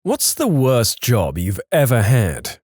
What's the worst job you've ever had?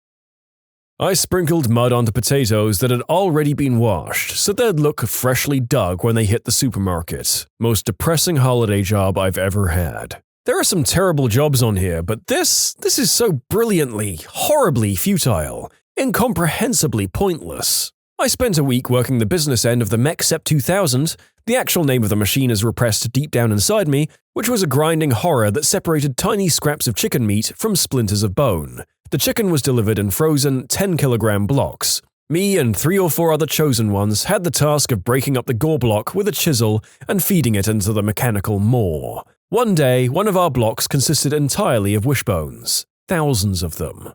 I sprinkled mud onto potatoes that had already been washed so they'd look freshly dug when they hit the supermarket. Most depressing holiday job I've ever had. There are some terrible jobs on here, but this is so brilliantly, horribly futile, incomprehensibly pointless. I spent a week working the business end of the MECSEP 2000, the actual name of the machine is repressed deep down inside me, which was a grinding horror that separated tiny scraps of chicken meat from splinters of bone. The chicken was delivered in frozen 10-kilogram blocks. Me and 3 or 4 other chosen ones had the task of breaking up the gore block with a chisel and feeding it into the mechanical maw. One day, one of our blocks consisted entirely of wishbones. Thousands of them.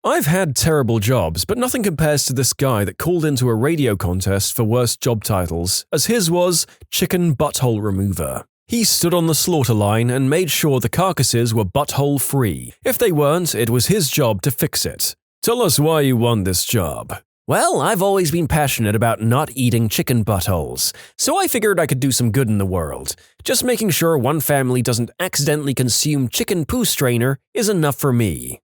I've had terrible jobs, but nothing compares to this guy that called into a radio contest for worst job titles, as his was Chicken Butthole Remover. He stood on the slaughter line and made sure the carcasses were butthole free. If they weren't, it was his job to fix it. Tell us why you won this job. Well, I've always been passionate about not eating chicken buttholes, so I figured I could do some good in the world. Just making sure one family doesn't accidentally consume chicken poo strainer is enough for me.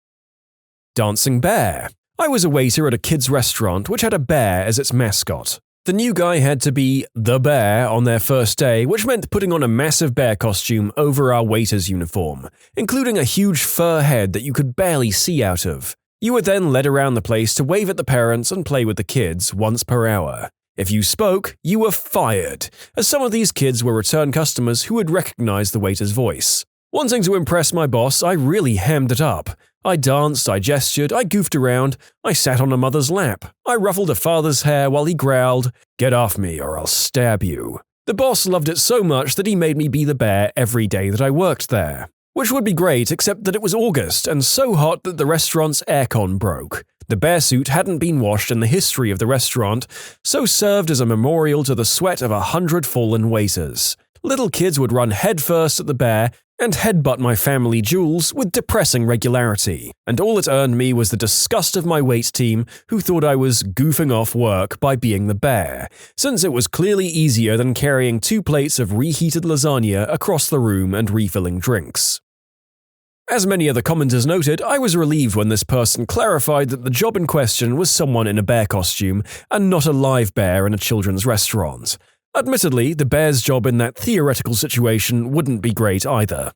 Dancing bear. I was a waiter at a kids' restaurant which had a bear as its mascot. The new guy had to be the bear on their first day, which meant putting on a massive bear costume over our waiter's uniform, including a huge fur head that you could barely see out of. You were then led around the place to wave at the parents and play with the kids once per hour. If you spoke, you were fired, as some of these kids were return customers who would recognize the waiter's voice. Wanting to impress my boss, I really hammed it up. I danced, I gestured, I goofed around, I sat on a mother's lap, I ruffled a father's hair while he growled, "Get off me or I'll stab you." The boss loved it so much that he made me be the bear every day that I worked there. Which would be great, except that it was August and so hot that the restaurant's aircon broke. The bear suit hadn't been washed in the history of the restaurant, so served as a memorial to the sweat of 100 fallen waiters. Little kids would run headfirst at the bear and headbutt my family jewels with depressing regularity, and all it earned me was the disgust of my wait team who thought I was goofing off work by being the bear, since it was clearly easier than carrying 2 plates of reheated lasagna across the room and refilling drinks. As many other commenters noted, I was relieved when this person clarified that the job in question was someone in a bear costume and not a live bear in a children's restaurant. Admittedly, the bear's job in that theoretical situation wouldn't be great either.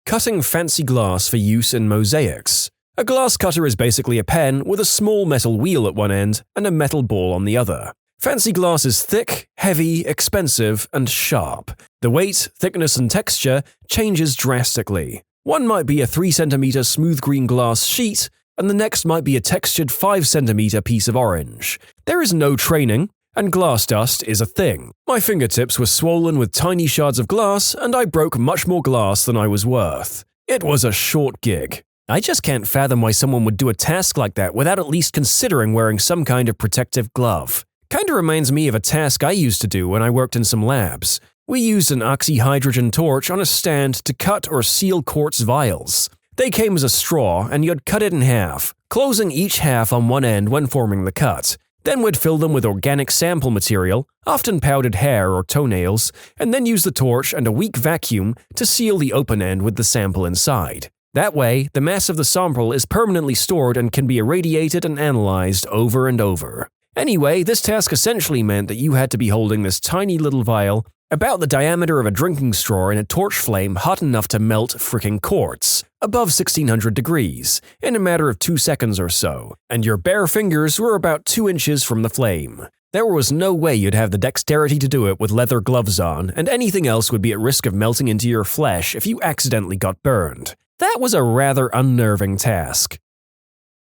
Cutting fancy glass for use in mosaics. A glass cutter is basically a pen with a small metal wheel at one end and a metal ball on the other. Fancy glass is thick, heavy, expensive, and sharp. The weight, thickness, and texture changes drastically. One might be a 3 cm smooth green glass sheet, and the next might be a textured 5 cm piece of orange. There is no training, and glass dust is a thing. My fingertips were swollen with tiny shards of glass, and I broke much more glass than I was worth. It was a short gig. I just can't fathom why someone would do a task like that without at least considering wearing some kind of protective glove. Kinda reminds me of a task I used to do when I worked in some labs. We used an oxyhydrogen torch on a stand to cut or seal quartz vials. They came as a straw, and you'd cut it in half, closing each half on one end when forming the cut. Then we'd fill them with organic sample material, often powdered hair or toenails, and then use the torch and a weak vacuum to seal the open end with the sample inside. That way, the mass of the sample is permanently stored and can be irradiated and analyzed over and over. Anyway, this task essentially meant that you had to be holding this tiny little vial about the diameter of a drinking straw in a torch flame hot enough to melt fricking quartz, above 1600 degrees, in a matter of 2 seconds or so, and your bare fingers were about 2 inches from the flame. There was no way you'd have the dexterity to do it with leather gloves on, and anything else would be at risk of melting into your flesh if you accidentally got burned. That was a rather unnerving task.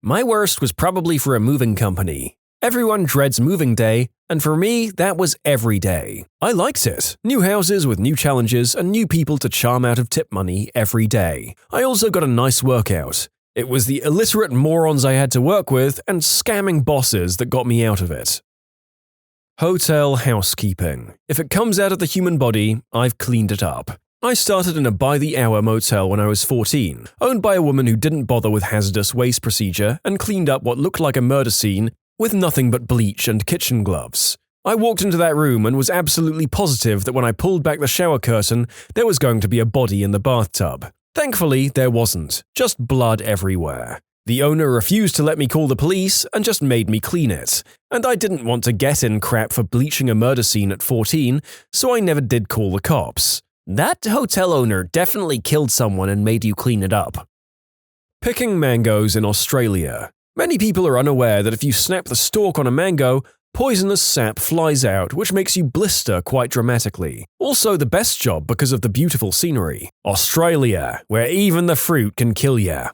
My worst was probably for a moving company. Everyone dreads moving day, and for me, that was every day. I liked it. New houses with new challenges and new people to charm out of tip money every day. I also got a nice workout. It was the illiterate morons I had to work with and scamming bosses that got me out of it. Hotel housekeeping. If it comes out of the human body, I've cleaned it up. I started in a by-the-hour motel when I was 14, owned by a woman who didn't bother with hazardous waste procedure and cleaned up what looked like a murder scene with nothing but bleach and kitchen gloves. I walked into that room and was absolutely positive that when I pulled back the shower curtain, there was going to be a body in the bathtub. Thankfully, there wasn't, just blood everywhere. The owner refused to let me call the police and just made me clean it, and I didn't want to get in crap for bleaching a murder scene at 14, so I never did call the cops. That hotel owner definitely killed someone and made you clean it up. Picking mangoes in Australia. Many people are unaware that if you snap the stalk on a mango, poisonous sap flies out, which makes you blister quite dramatically. Also the best job because of the beautiful scenery. Australia, where even the fruit can kill ya.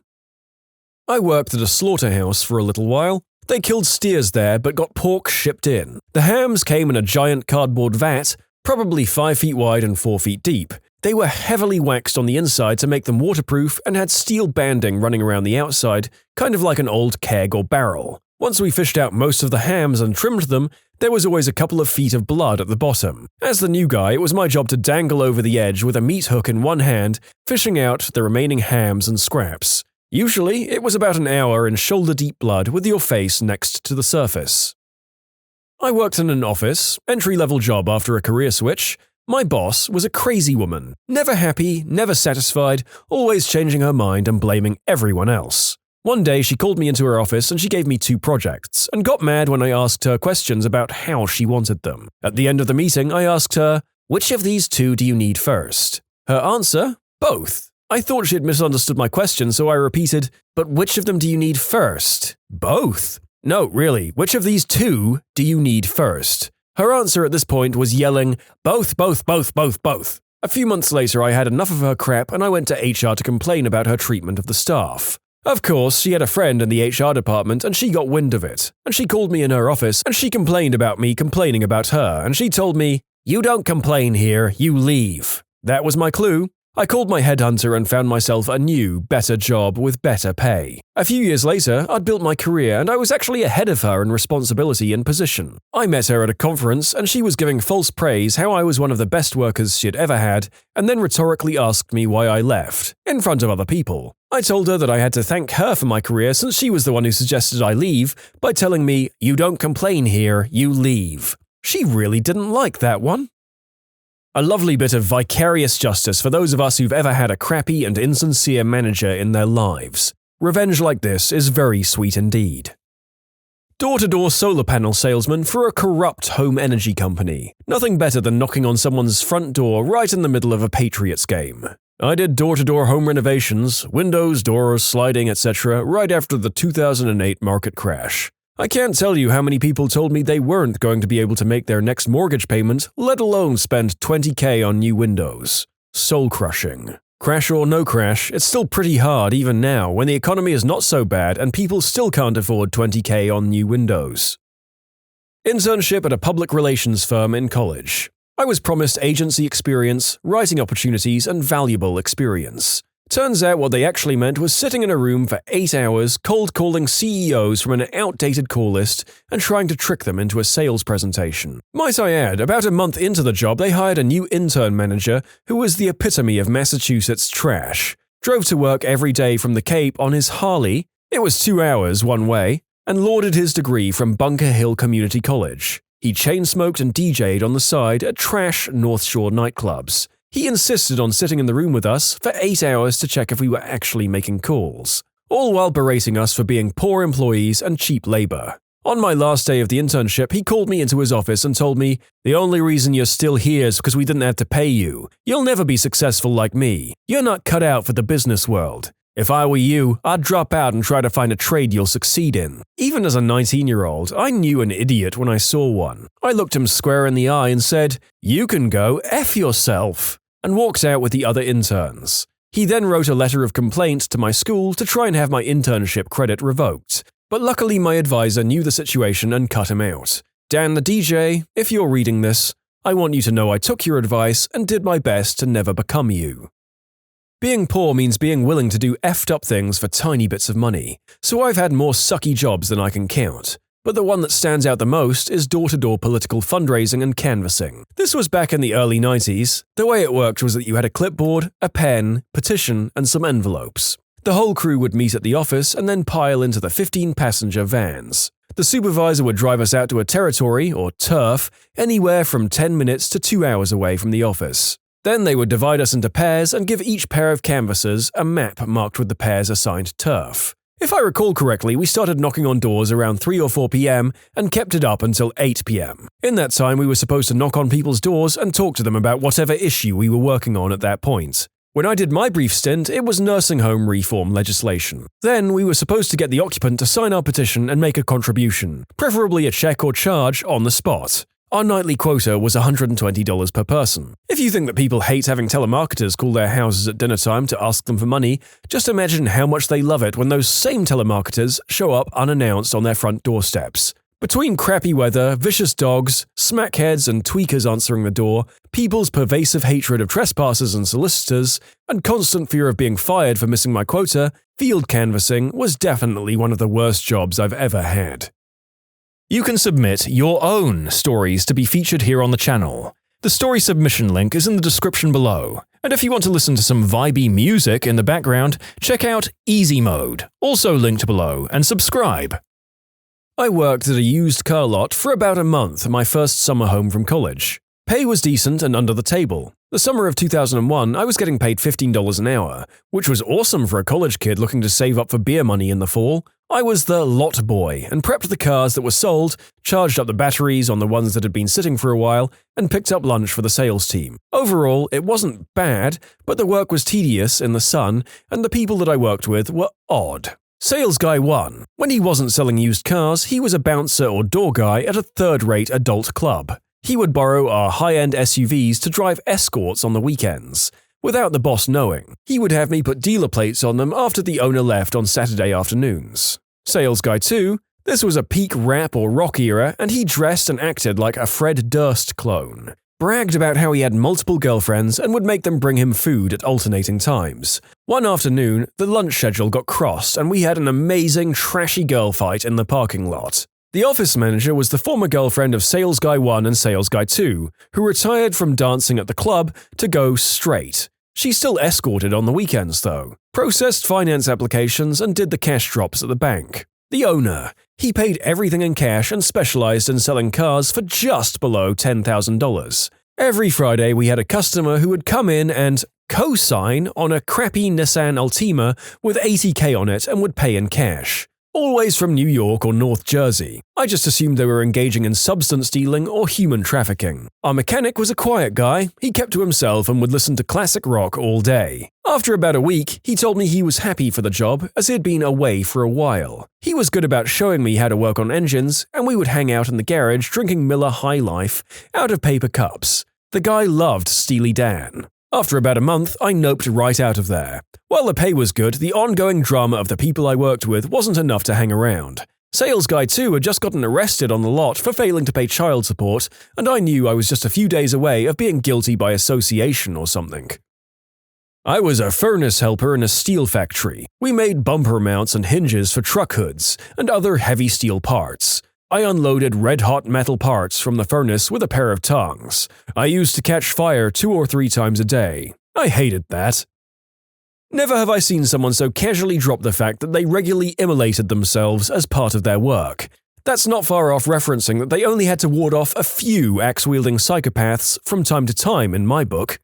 I worked at a slaughterhouse for a little while. They killed steers there but got pork shipped in. The hams came in a giant cardboard vat, probably 5 feet wide and 4 feet deep. They were heavily waxed on the inside to make them waterproof and had steel banding running around the outside, kind of like an old keg or barrel. Once we fished out most of the hams and trimmed them, there was always a couple of feet of blood at the bottom. As the new guy, it was my job to dangle over the edge with a meat hook in one hand, fishing out the remaining hams and scraps. Usually, it was about an hour in shoulder-deep blood with your face next to the surface. I worked in an office, entry-level job after a career switch. My boss was a crazy woman, never happy, never satisfied, always changing her mind and blaming everyone else. One day she called me into her office and she gave me 2 projects, and got mad when I asked her questions about how she wanted them. At the end of the meeting, I asked her, "Which of these 2 do you need first?" Her answer? Both. I thought she had misunderstood my question, so I repeated, "But which of them do you need first?" "Both." "No, really, which of these 2 do you need first?" Her answer at this point was yelling, "Both, both, both, both, both." A few months later, I had enough of her crap and I went to HR to complain about her treatment of the staff. Of course, she had a friend in the HR department and she got wind of it. And she called me in her office and she complained about me complaining about her, and she told me, "You don't complain here, you leave." That was my clue. I called my headhunter and found myself a new, better job with better pay. A few years later, I'd built my career and I was actually ahead of her in responsibility and position. I met her at a conference and she was giving false praise how I was one of the best workers she'd ever had, and then rhetorically asked me why I left, in front of other people. I told her that I had to thank her for my career since she was the one who suggested I leave by telling me, "You don't complain here, you leave." She really didn't like that one. A lovely bit of vicarious justice for those of us who've ever had a crappy and insincere manager in their lives. Revenge like this is very sweet indeed. Door-to-door solar panel salesman for a corrupt home energy company. Nothing better than knocking on someone's front door right in the middle of a Patriots game. I did door-to-door home renovations, windows, doors, sliding, etc. right after the 2008 market crash. I can't tell you how many people told me they weren't going to be able to make their next mortgage payment, let alone spend $20,000 on new windows. Soul-crushing. Crash or no crash, it's still pretty hard even now when the economy is not so bad and people still can't afford $20,000 on new windows. Internship at a public relations firm in college. I was promised agency experience, writing opportunities, and valuable experience. Turns out what they actually meant was sitting in a room for 8 hours cold calling CEOs from an outdated call list and trying to trick them into a sales presentation. Might I add, about a month into the job they hired a new intern manager who was the epitome of Massachusetts trash. Drove to work every day from the Cape on his Harley, it was 2 hours one way, and lauded his degree from Bunker Hill Community College. He chain-smoked and DJ'd on the side at trash North Shore nightclubs. He insisted on sitting in the room with us for 8 hours to check if we were actually making calls, all while berating us for being poor employees and cheap labor. On my last day of the internship, he called me into his office and told me, "The only reason you're still here is because we didn't have to pay you. You'll never be successful like me. You're not cut out for the business world. If I were you, I'd drop out and try to find a trade you'll succeed in." Even as a 19-year-old, I knew an idiot when I saw one. I looked him square in the eye and said, "You can go F yourself," and walked out with the other interns. He then wrote a letter of complaint to my school to try and have my internship credit revoked. But luckily my advisor knew the situation and cut him out. Dan the DJ, if you're reading this, I want you to know I took your advice and did my best to never become you. Being poor means being willing to do effed up things for tiny bits of money, so I've had more sucky jobs than I can count. But the one that stands out the most is door-to-door political fundraising and canvassing. This was back in the early 90s. The way it worked was that you had a clipboard, a pen, petition, and some envelopes. The whole crew would meet at the office and then pile into the 15-passenger vans. The supervisor would drive us out to a territory, or turf, anywhere from 10 minutes to 2 hours away from the office. Then they would divide us into pairs and give each pair of canvassers a map marked with the pair's assigned turf. If I recall correctly, we started knocking on doors around 3 or 4 p.m. and kept it up until 8 p.m. In that time, we were supposed to knock on people's doors and talk to them about whatever issue we were working on at that point. When I did my brief stint, it was nursing home reform legislation. Then we were supposed to get the occupant to sign our petition and make a contribution, preferably a check or charge on the spot. Our nightly quota was $120 per person. If you think that people hate having telemarketers call their houses at dinner time to ask them for money, just imagine how much they love it when those same telemarketers show up unannounced on their front doorsteps. Between crappy weather, vicious dogs, smackheads and tweakers answering the door, people's pervasive hatred of trespassers and solicitors, and constant fear of being fired for missing my quota, field canvassing was definitely one of the worst jobs I've ever had. You can submit your own stories to be featured here on the channel. The story submission link is in the description below. And if you want to listen to some vibey music in the background, check out easymode, also linked below, and subscribe. I worked at a used car lot for about a month my first summer home from college. Pay was decent and under the table. The summer of 2001, I was getting paid $15 an hour, which was awesome for a college kid looking to save up for beer money in the fall. I was the lot boy and prepped the cars that were sold, charged up the batteries on the ones that had been sitting for a while, and picked up lunch for the sales team. Overall, it wasn't bad, but the work was tedious in the sun, and the people that I worked with were odd. Sales guy 1. When he wasn't selling used cars, he was a bouncer or door guy at a third-rate adult club. He would borrow our high-end SUVs to drive escorts on the weekends. Without the boss knowing, he would have me put dealer plates on them after the owner left on Saturday afternoons. Sales guy 2. This was a peak rap or rock era, and he dressed and acted like a Fred Durst clone. Bragged about how he had multiple girlfriends and would make them bring him food at alternating times. One afternoon, the lunch schedule got crossed and we had an amazing trashy girl fight in the parking lot. The office manager was the former girlfriend of Sales Guy 1 and Sales Guy 2, who retired from dancing at the club to go straight. She still escorted on the weekends, though, processed finance applications and did the cash drops at the bank. The owner. He paid everything in cash and specialized in selling cars for just below $10,000. Every Friday we had a customer who would come in and co-sign on a crappy Nissan Altima with $80K on it and would pay in cash. Always from New York or North Jersey. I just assumed they were engaging in substance dealing or human trafficking. Our mechanic was a quiet guy. He kept to himself and would listen to classic rock all day. After about a week, he told me he was happy for the job as he had been away for a while. He was good about showing me how to work on engines, and we would hang out in the garage drinking Miller High Life out of paper cups. The guy loved Steely Dan. After about a month, I noped right out of there. While the pay was good, the ongoing drama of the people I worked with wasn't enough to hang around. Sales Guy 2 had just gotten arrested on the lot for failing to pay child support, and I knew I was just a few days away of being guilty by association or something. I was a furnace helper in a steel factory. We made bumper mounts and hinges for truck hoods and other heavy steel parts. I unloaded red-hot metal parts from the furnace with a pair of tongs. I used to catch fire 2 or 3 times a day. I hated that. Never have I seen someone so casually drop the fact that they regularly immolated themselves as part of their work. That's not far off referencing that they only had to ward off a few axe-wielding psychopaths from time to time in my book.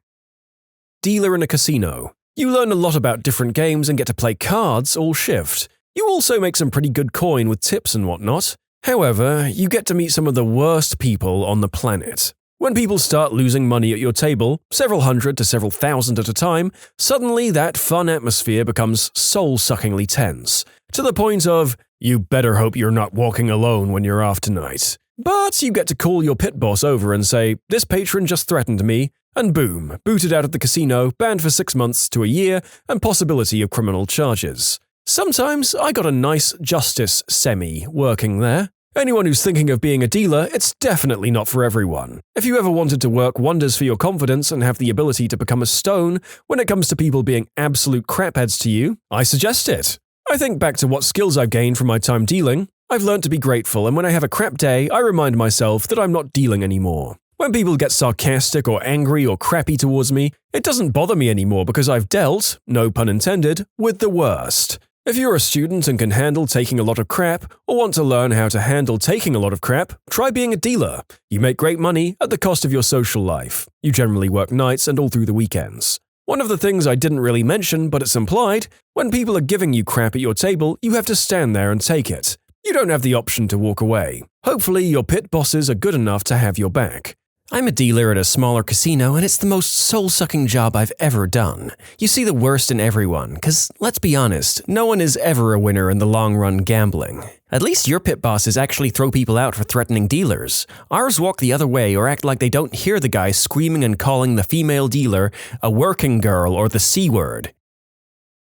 Dealer in a casino. You learn a lot about different games and get to play cards all shift. You also make some pretty good coin with tips and whatnot. However, you get to meet some of the worst people on the planet. When people start losing money at your table, several hundred to several thousand at a time, suddenly that fun atmosphere becomes soul-suckingly tense, to the point of, you better hope you're not walking alone when you're off tonight. But you get to call your pit boss over and say, this patron just threatened me, and boom, booted out of the casino, banned for 6 months to a year, and possibility of criminal charges. Sometimes I got a nice justice semi working there. Anyone who's thinking of being a dealer, it's definitely not for everyone. If you ever wanted to work wonders for your confidence and have the ability to become a stone when it comes to people being absolute crapheads to you, I suggest it. I think back to what skills I've gained from my time dealing. I've learned to be grateful, and when I have a crap day, I remind myself that I'm not dealing anymore. When people get sarcastic or angry or crappy towards me, it doesn't bother me anymore because I've dealt, no pun intended, with the worst. If you're a student and can handle taking a lot of crap, or want to learn how to handle taking a lot of crap, try being a dealer. You make great money at the cost of your social life. You generally work nights and all through the weekends. One of the things I didn't really mention, but it's implied, when people are giving you crap at your table, you have to stand there and take it. You don't have the option to walk away. Hopefully, your pit bosses are good enough to have your back. I'm a dealer at a smaller casino, and it's the most soul-sucking job I've ever done. You see the worst in everyone, because, let's be honest, no one is ever a winner in the long-run gambling. At least your pit bosses actually throw people out for threatening dealers. Ours walk the other way or act like they don't hear the guy screaming and calling the female dealer a working girl or the C word.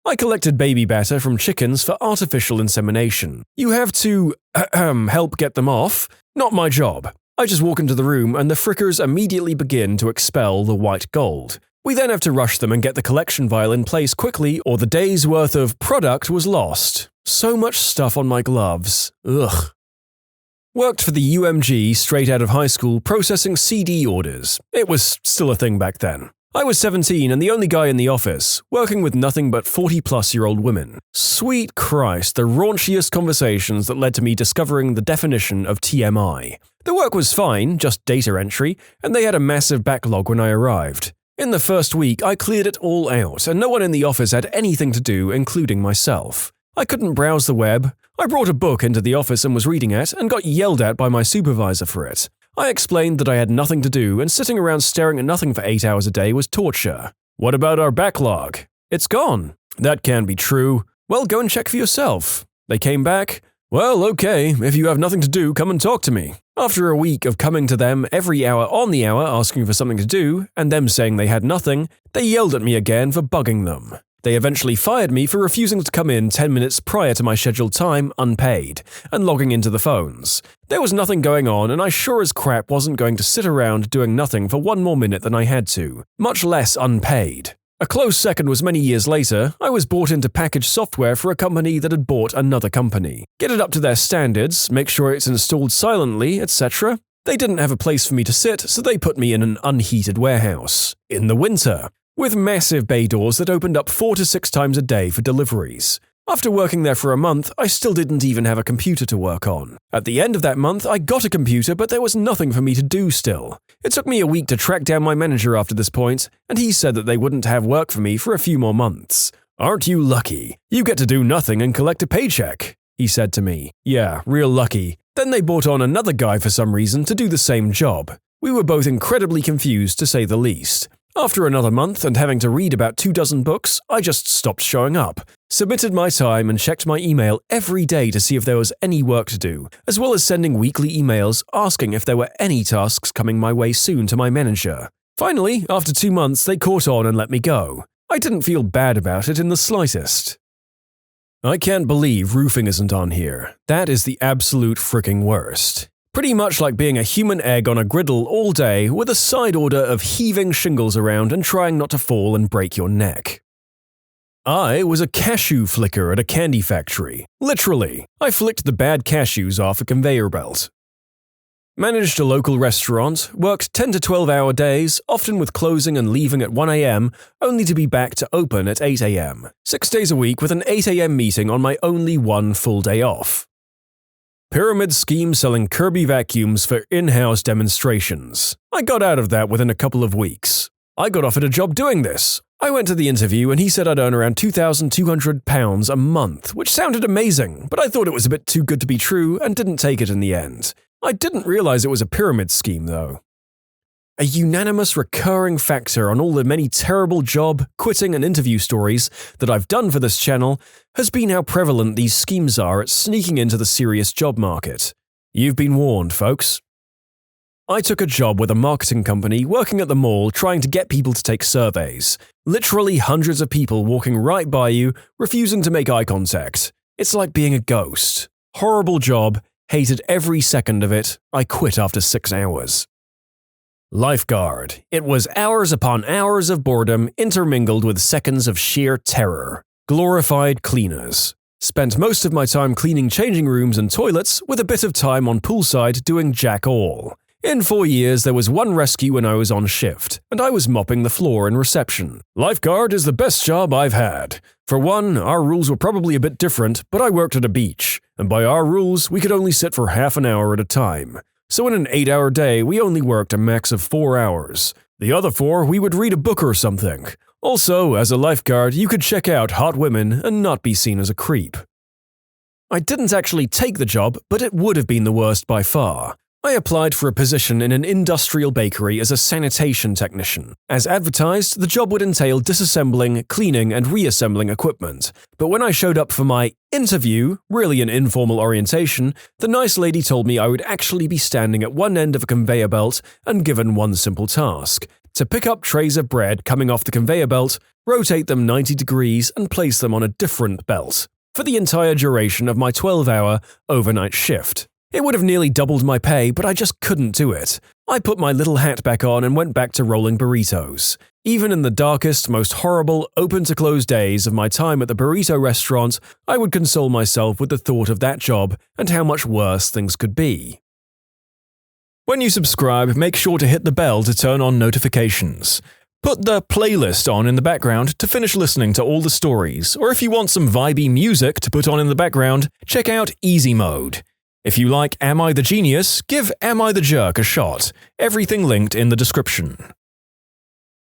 I collected baby batter from chickens for artificial insemination. You have to, help get them off. Not my job. I just walk into the room and the frickers immediately begin to expel the white gold. We then have to rush them and get the collection vial in place quickly or the day's worth of product was lost. So much stuff on my gloves. Ugh. Worked for the UMG straight out of high school processing CD orders. It was still a thing back then. I was 17 and the only guy in the office, working with nothing but 40-plus-year-old women. Sweet Christ, the raunchiest conversations that led to me discovering the definition of TMI. The work was fine, just data entry, and they had a massive backlog when I arrived. In the first week, I cleared it all out, and no one in the office had anything to do, including myself. I couldn't browse the web. I brought a book into the office and was reading it, and got yelled at by my supervisor for it. I explained that I had nothing to do, and sitting around staring at nothing for 8 hours a day was torture. What about our backlog? It's gone. That can't be true. Well, go and check for yourself. They came back. Well, okay, if you have nothing to do, come and talk to me. After a week of coming to them every hour on the hour asking for something to do, and them saying they had nothing, they yelled at me again for bugging them. They eventually fired me for refusing to come in 10 minutes prior to my scheduled time, unpaid, and logging into the phones. There was nothing going on, and I sure as crap wasn't going to sit around doing nothing for one more minute than I had to, much less unpaid. A close second was many years later, I was brought into packaged software for a company that had bought another company. Get it up to their standards, make sure it's installed silently, etc. They didn't have a place for me to sit, so they put me in an unheated warehouse. In the winter. With massive bay doors that opened up 4 to 6 times a day for deliveries. After working there for a month, I still didn't even have a computer to work on. At the end of that month, I got a computer, but there was nothing for me to do still. It took me a week to track down my manager after this point, and he said that they wouldn't have work for me for a few more months. Aren't you lucky? You get to do nothing and collect a paycheck, he said to me. Yeah, real lucky. Then they brought on another guy for some reason to do the same job. We were both incredibly confused, to say the least. After another month and having to read about 24 books, I just stopped showing up, submitted my time and checked my email every day to see if there was any work to do, as well as sending weekly emails asking if there were any tasks coming my way soon to my manager. Finally, after 2 months, they caught on and let me go. I didn't feel bad about it in the slightest. I can't believe roofing isn't on here. That is the absolute freaking worst. Pretty much like being a human egg on a griddle all day with a side order of heaving shingles around and trying not to fall and break your neck. I was a cashew flicker at a candy factory. Literally, I flicked the bad cashews off a conveyor belt. Managed a local restaurant, worked 10 to 12-hour days, often with closing and leaving at 1 a.m., only to be back to open at 8 a.m. 6 days a week with an 8 a.m. meeting on my only one full day off. Pyramid scheme selling Kirby vacuums for in-house demonstrations. I got out of that within a couple of weeks. I got offered a job doing this. I went to the interview and he said I'd earn around £2,200 a month, which sounded amazing, but I thought it was a bit too good to be true and didn't take it in the end. I didn't realize it was a pyramid scheme though. A unanimous recurring factor on all the many terrible job, quitting and interview stories that I've done for this channel has been how prevalent these schemes are at sneaking into the serious job market. You've been warned, folks. I took a job with a marketing company working at the mall trying to get people to take surveys. Literally hundreds of people walking right by you, refusing to make eye contact. It's like being a ghost. Horrible job, hated every second of it. I quit after 6 hours. Lifeguard. It was hours upon hours of boredom intermingled with seconds of sheer terror. Glorified cleaners. Spent most of my time cleaning changing rooms and toilets with a bit of time on poolside doing jack all. In 4 years, there was one rescue when I was on shift, and I was mopping the floor in reception. Lifeguard is the best job I've had. For one, our rules were probably a bit different, but I worked at a beach, and by our rules, we could only sit for half an hour at a time. So in an 8-hour day, we only worked a max of 4 hours. The other 4, we would read a book or something. Also, as a lifeguard, you could check out hot women and not be seen as a creep. I didn't actually take the job, but it would have been the worst by far. I applied for a position in an industrial bakery as a sanitation technician. As advertised, the job would entail disassembling, cleaning, and reassembling equipment. But when I showed up for my interview, really an informal orientation, the nice lady told me I would actually be standing at one end of a conveyor belt and given one simple task: to pick up trays of bread coming off the conveyor belt, rotate them 90 degrees, and place them on a different belt, for the entire duration of my 12-hour overnight shift. It would have nearly doubled my pay, but I just couldn't do it. I put my little hat back on and went back to rolling burritos. Even in the darkest, most horrible, open-to-close days of my time at the burrito restaurant, I would console myself with the thought of that job and how much worse things could be. When you subscribe, make sure to hit the bell to turn on notifications. Put the playlist on in the background to finish listening to all the stories, or if you want some vibey music to put on in the background, check out easymode. If you like Am I the Genius, give Am I the Jerk a shot. Everything linked in the description.